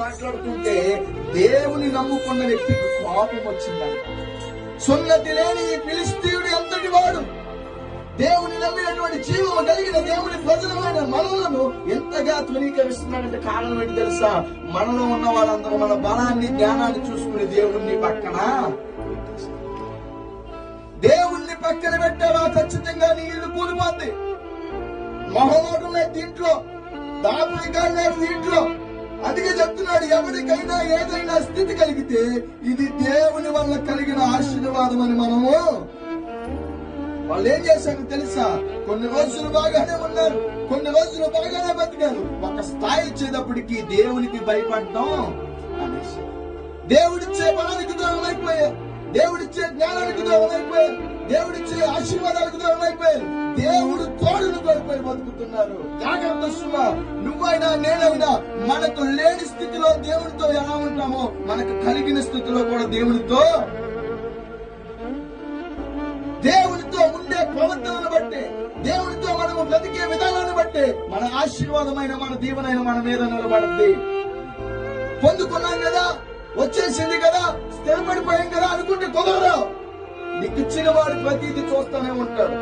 మాట్లాడుతుంటే దేవుని నమ్ముకున్న వ్యక్తికి కోపం వచ్చిందంట. సున్నతి లేని ఈ ఫిలిష్తీయుడు ఎంతటి వాడు, దేవుని నమ్మినటువంటి జీవము కలిగిన దేవుని ప్రజలమైన మనలను ఎంతగా ధృవీకరిస్తున్నాడంటే కారణం ఏంటి తెలుసా? మనలో ఉన్న వాళ్ళందరూ మన బలాన్ని జ్ఞానాన్ని చూసుకుని దేవుణ్ణి పక్కన పెట్టావా ఖచ్చితంగా నీ ఇల్లు కూలిపోద్ది. మొహమాటం లేదు దీంట్లో, దాపరికాలు లేదు దీంట్లో. అందుకే చెప్తున్నాడు, ఎవరికైనా ఏదైనా స్థితి కలిగితే ఇది దేవుని వల్ల కలిగిన ఆశీర్వాదం అని మనము. వాళ్ళు ఏం చేశారు తెలుసా? కొన్ని రోజులు బాగానే ఉన్నారు, కొన్ని రోజులు బాగానే బతికారు. ఒక స్థాయి వచ్చేటప్పటికి దేవునికి భయపడటం అనేసి దేవుడిచ్చే బలానికి దూరం అయిపోయారు, దేవుడిచ్చే జ్ఞానానికి దూరం అయిపోయారు, దేవుడిచ్చే ఆశీర్వాదాలకు దూరం అయిపోయారు, దేవుడు తోడును కోల్పోయి బతుకుతున్నారు. జాగ్రత్త సుమ, నువ్వైనా నేనైనా మనకు లేని స్థితిలో దేవుడితో ఎలా ఉంటామో మనకు కలిగిన స్థితిలో కూడా దేవుడితో ఉండే ప్రవర్తనను బట్టి, దేవుడితో మనము బ్రతికే విధానాన్ని బట్టి మన ఆశీర్వాదమైన మన దీవెనైన మన మీద నిలబడుద్ది. పొందుకున్నాం కదా, వచ్చేసింది కదా, స్థిరపడిపోయాం కదా అనుకుంటే కుదరదు. నీకు ఇచ్చిన వాడు ప్రతిదీ చూస్తూనే ఉంటాడు.